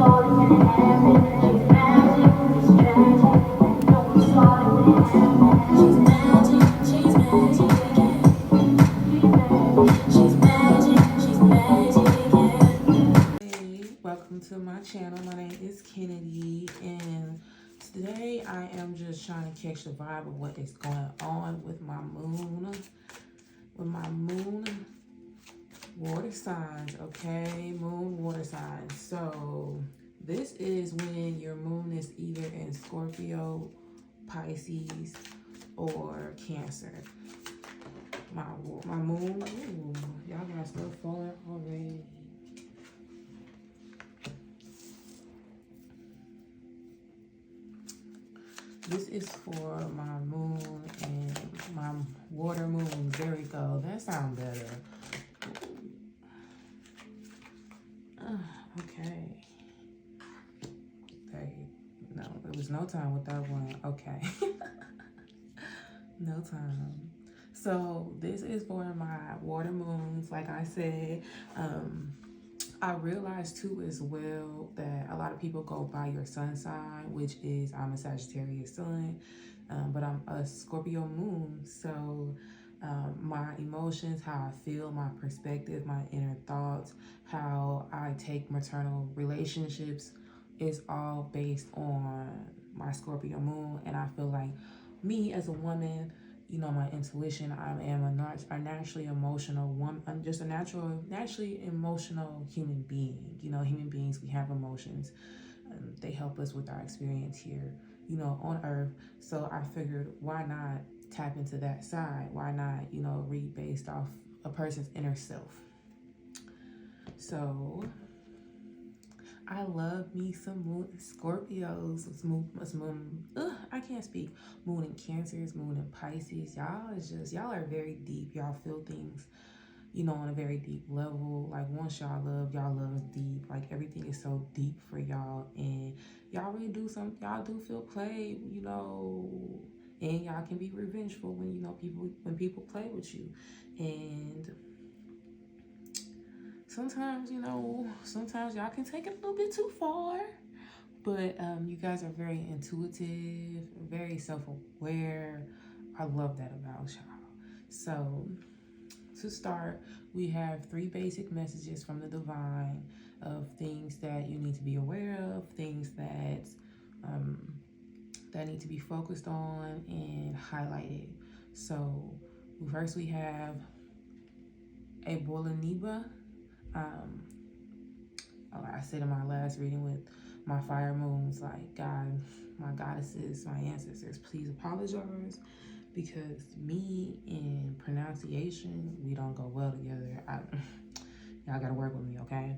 Welcome to my channel. My name is Kennedy, and today I am just trying to catch the vibe of what is going on with my moon, water signs. Okay, moon water signs. So this is when your moon is either in Scorpio, Pisces, or Cancer. My moon. Ooh, y'all got stuff falling already. This is for my moon and my water moon. There we go. That sounds better. Okay. No, there was no time with that one. Okay. No time. So this is for my water moons. Like I said, I realized too as well that a lot of people go by your sun sign, which is I'm a Sagittarius sun, but I'm a Scorpio moon. So my emotions, how I feel, my perspective, my inner thoughts, how I take maternal relationships is all based on my Scorpio moon. And I feel like me as a woman, you know, my intuition, I am a naturally emotional woman. I'm just a naturally emotional human being. You know, human beings, we have emotions. They help us with our experience here, you know, on earth. So I figured, why not tap into that side? Why not, you know, read based off a person's inner self? So I love me some moon Scorpios. I can't speak. Moon in Cancers, moon in Pisces. Y'all are very deep. Y'all feel things, you know, on a very deep level. Like once y'all love deep. Like everything is so deep for y'all, and y'all really do y'all do feel played, you know, and y'all can be revengeful when, you know, when people play with you. And sometimes, you know, sometimes y'all can take it a little bit too far. But you guys are very intuitive, very self-aware. I love that about y'all. So to start, we have 3 basic messages from the divine of things that you need to be aware of, things that that need to be focused on and highlighted. So first we have a Bolaniba. I said in my last reading with my fire moons, like, God, my goddesses, my ancestors, please apologize, because me and pronunciation, we don't go well together. Y'all gotta work with me, okay?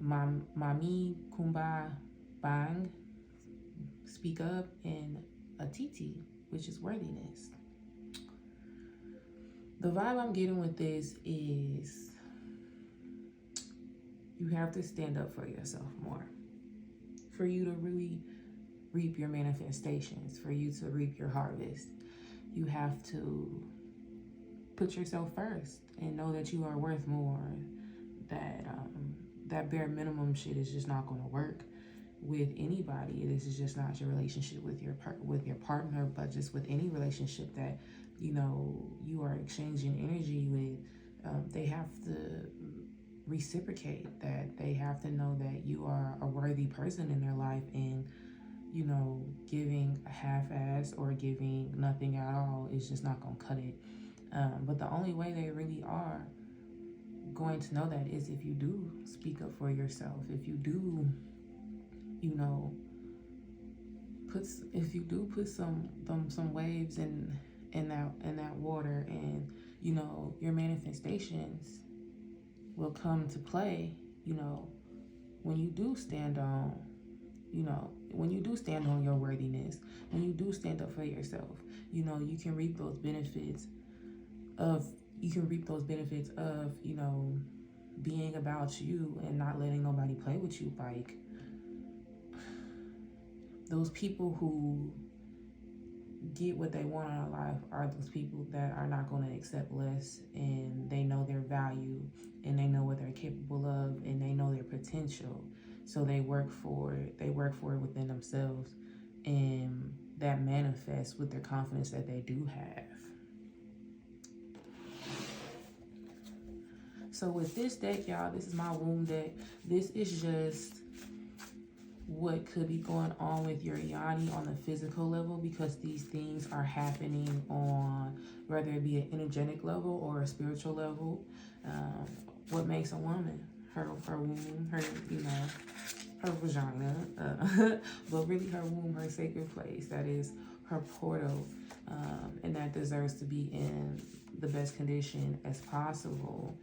Mami Kumba Bang, speak up, and Atiti, which is worthiness. The vibe I'm getting with this is you have to stand up for yourself more. For you to really reap your manifestations, for you to reap your harvest, you have to put yourself first and know that you are worth more. That bare minimum shit is just not going to work with anybody. This is just not your relationship with your partner, but just with any relationship that, you know, you are exchanging energy with. They have to reciprocate that. They have to know that you are a worthy person in their life, and, you know, giving a half-ass or giving nothing at all is just not gonna cut it. But the only way they really are going to know that is if you do speak up for yourself, if you do, you know, put some waves in that water, and, you know, your manifestations will come to play, you know, when you do stand on, your worthiness, when you do stand up for yourself, you know, you can reap those benefits of, you know, being about you and not letting nobody play with you. Like, those people who get what they want out of life are those people that are not going to accept less, and they know their value, and they know what they're capable of, and they know their potential. So they work for it. They work for it within themselves, and that manifests with their confidence that they do have. So with this deck, y'all, this is my womb deck. This is just what could be going on with your yoni on the physical level, because these things are happening on whether it be an energetic level or a spiritual level. What makes a woman? Her womb, her, her vagina, but really her womb, her sacred place. That is her portal, and that deserves to be in the best condition as possible.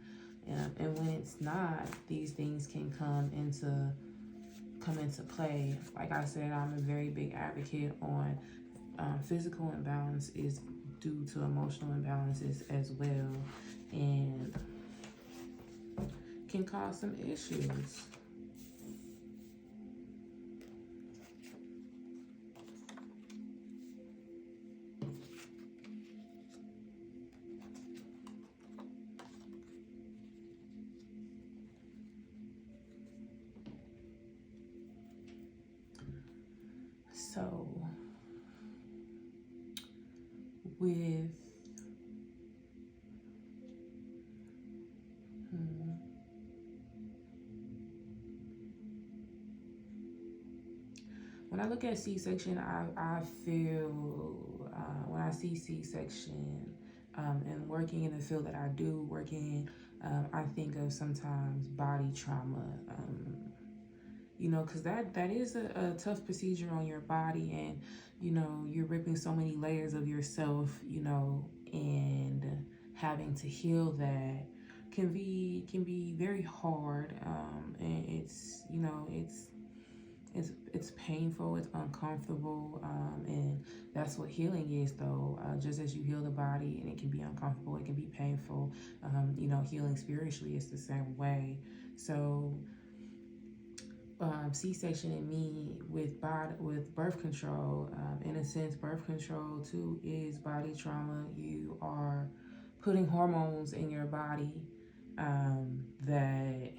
And when it's not, these things can come into play. Like I said, I'm a very big advocate on physical imbalance is due to emotional imbalances as well, and can cause some issues. So with when I look at C-section, I feel when I see C-section and working in the field that I do work in, I think of sometimes body trauma, because that is a tough procedure on your body, and you're ripping so many layers of yourself, and having to heal that can be very hard, and it's painful, it's uncomfortable, and that's what healing is, though. Just as you heal the body and it can be uncomfortable, it can be painful, healing spiritually is the same way. So C-section in me with birth control, in a sense, birth control too is body trauma. You are putting hormones in your body that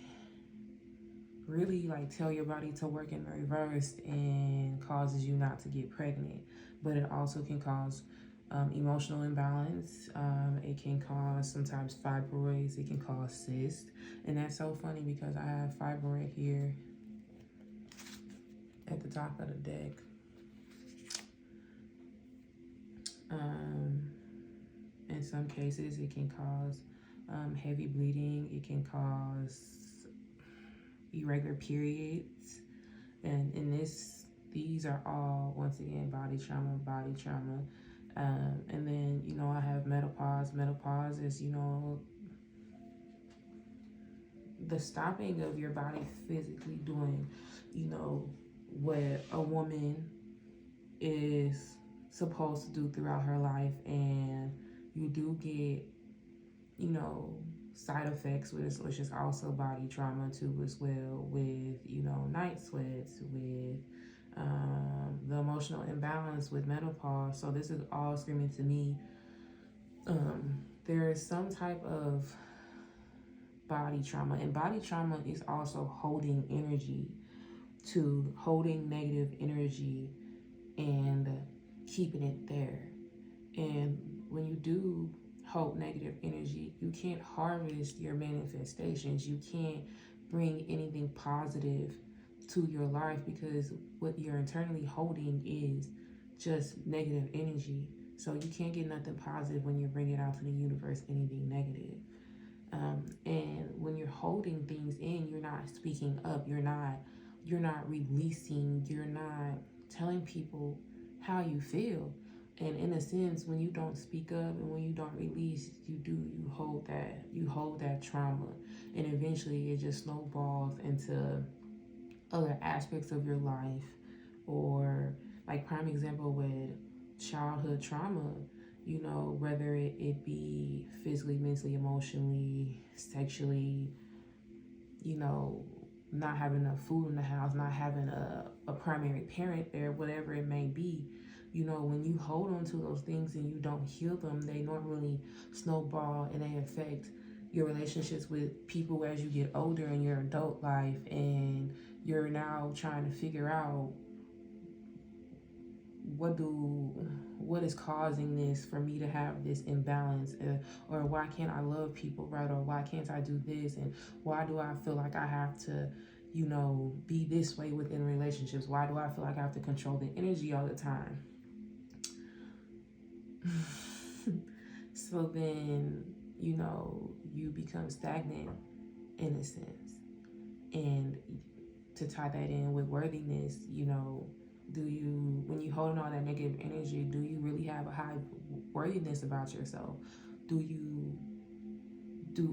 really tell your body to work in reverse and causes you not to get pregnant. But it also can cause emotional imbalance. It can cause sometimes fibroids. It can cause cysts. And that's so funny because I have fibroid here at the top of the deck. In some cases, it can cause heavy bleeding. It can cause irregular periods. And these are all, once again, body trauma. And then, I have menopause. Menopause is, the stopping of your body physically doing, what a woman is supposed to do throughout her life. And you do get, side effects with this, which is also body trauma too as well, with, night sweats, with the emotional imbalance with menopause. So this is all screaming to me. There is some type of body trauma, and body trauma is also holding negative energy and keeping it there. And when you do hold negative energy, you can't harvest your manifestations. You can't bring anything positive to your life, because what you're internally holding is just negative energy. So you can't get nothing positive when you're bringing out to the universe anything negative. And when you're holding things in, you're not speaking up. You're not releasing. You're not telling people how you feel. And in a sense, when you don't speak up and when you don't release, you hold that trauma, and eventually it just snowballs into other aspects of your life. Or like prime example with childhood trauma, whether it be physically, mentally, emotionally, sexually, not having enough food in the house, not having a primary parent there, whatever it may be. When you hold on to those things and you don't heal them, they normally snowball and they affect your relationships with people as you get older in your adult life, and you're now trying to figure out what is causing this for me to have this imbalance, or why can't I love people right, or why can't I do this, and why do I feel like I have to, be this way within relationships? Why do I feel like I have to control the energy all the time? So then, you become stagnant in a sense. And to tie that in with worthiness, when you hold on that negative energy, do you really have a high worthiness about yourself? Do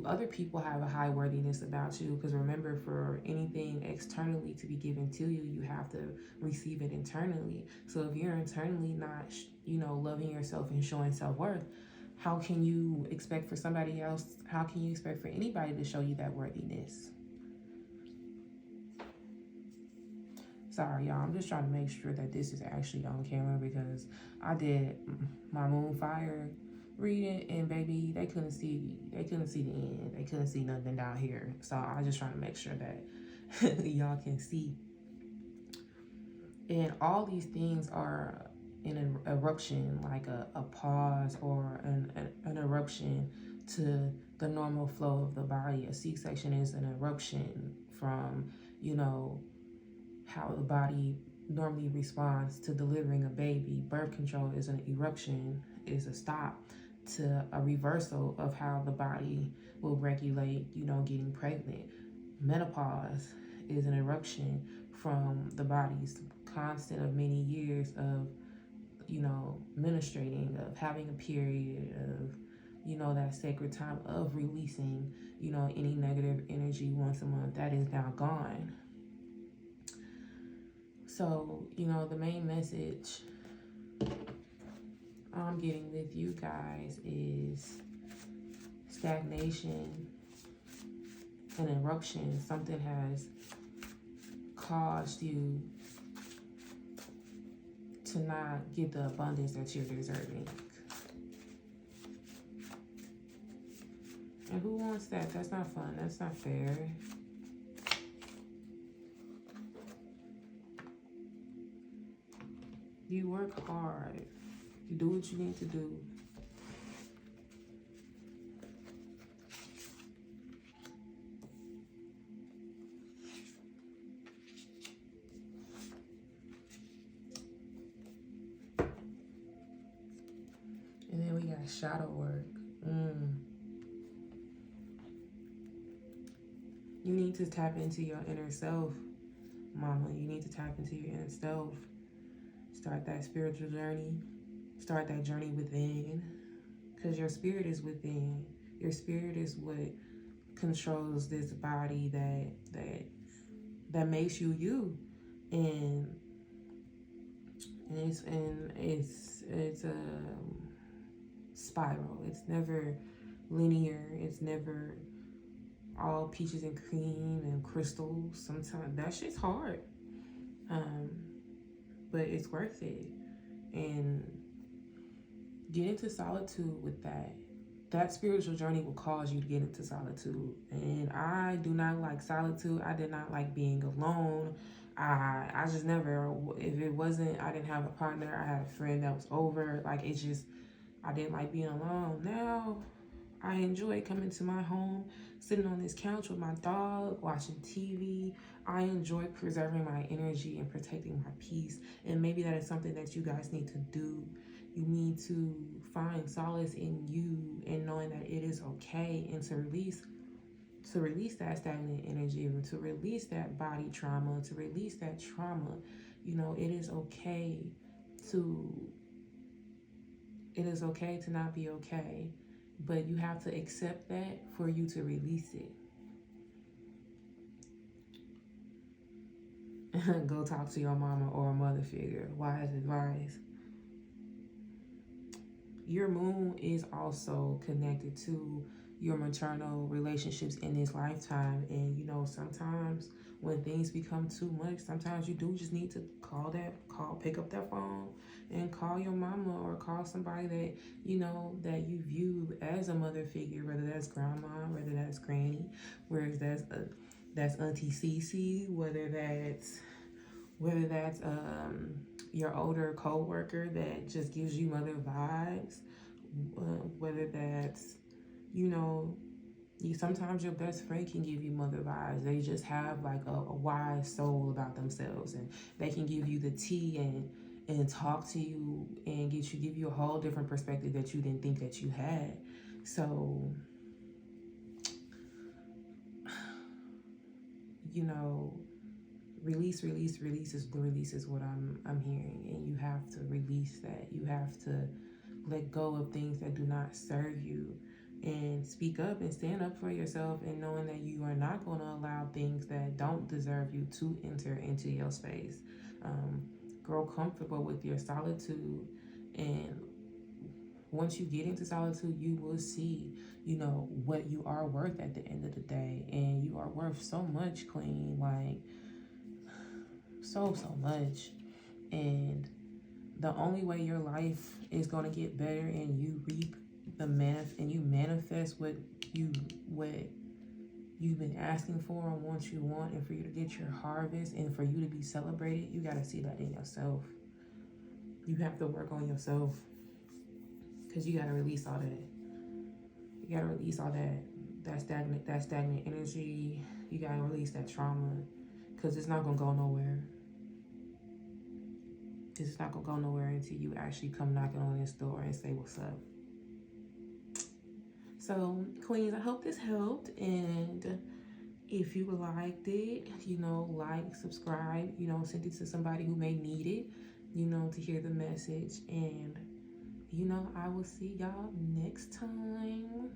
other people have a high worthiness about you? Because remember, for anything externally to be given to you, you have to receive it internally. So if you're internally not, loving yourself and showing self-worth, how can you expect for somebody else, how can you expect for anybody to show you that worthiness? Sorry, y'all. I'm just trying to make sure that this is actually on camera, because I did my moon fire reading, and baby, they couldn't see the end. They couldn't see nothing down here. So I was just trying to make sure that y'all can see. And all these things are in an eruption, like a pause or an eruption to the normal flow of the body. A C-section is an eruption from, how the body normally responds to delivering a baby. Birth control is an eruption, is a stop to a reversal of how the body will regulate, getting pregnant. Menopause is an eruption from the body's constant of many years of, menstruating, of having a period, of, that sacred time of releasing, any negative energy once a month that is now gone. So, the main message I'm getting with you guys is stagnation, an eruption. Something has caused you to not get the abundance that you're deserving. And who wants that? That's not fun. That's not fair. You work hard. You do what you need to do. And then we got shadow work. You need to tap into your inner self, mama. You need to tap into your inner self. Start that spiritual journey. Start that journey within. Because your spirit is within. Your spirit is what controls this body that makes you you. And it's a spiral. It's never linear. It's never all peaches and cream and crystals. Sometimes that shit's hard. But it's worth it. And get into solitude with that. That spiritual journey will cause you to get into solitude. And I do not like solitude. I did not like being alone. I just never, if it wasn't, I didn't have a partner, I had a friend that was over. Like, it just, I didn't like being alone. Now, I enjoy coming to my home, sitting on this couch with my dog, watching TV. I enjoy preserving my energy and protecting my peace. And maybe that is something that you guys need to do. You need to find solace in you and knowing that it is okay, and to release that stagnant energy, or to release that body trauma, to release that trauma. It is okay to not be okay. But you have to accept that for you to release it. Go talk to your mama or a mother figure. Wise advice. Your moon is also connected to your maternal relationships in this lifetime. And, sometimes when things become too much, sometimes you do just need to pick up that phone and call your mama, or call somebody that, that you view as a mother figure, whether that's grandma, whether that's granny, whether that's that's Auntie Cece, whether that's your older coworker that just gives you mother vibes, whether that's, you know, sometimes your best friend can give you mother vibes. They just have like a wise soul about themselves, and they can give you the tea and talk to you and give you a whole different perspective that you didn't think that you had. So, you know, release is what I'm hearing, and you have to release that. You have to let go of things that do not serve you, and speak up and stand up for yourself, and knowing that you are not going to allow things that don't deserve you to enter into your space. um, Grow comfortable with your solitude, and once you get into solitude, you will see, you know, what you are worth at the end of the day. And you are worth so much, queen, like so much. And the only way your life is going to get better, and you reap and you manifest what you've been asking for and what you want, and for you to get your harvest and for you to be celebrated, you got to see that in yourself. You have to work on yourself, because you got to release all that. You got to release all that stagnant energy. You got to release that trauma, because it's not going to go nowhere. It's not going to go nowhere until you actually come knocking on this door and say what's up. So, queens, I hope this helped. And if you liked it, you know, like, subscribe, you know, send it to somebody who may need it, you know, to hear the message. And, you know, I will see y'all next time.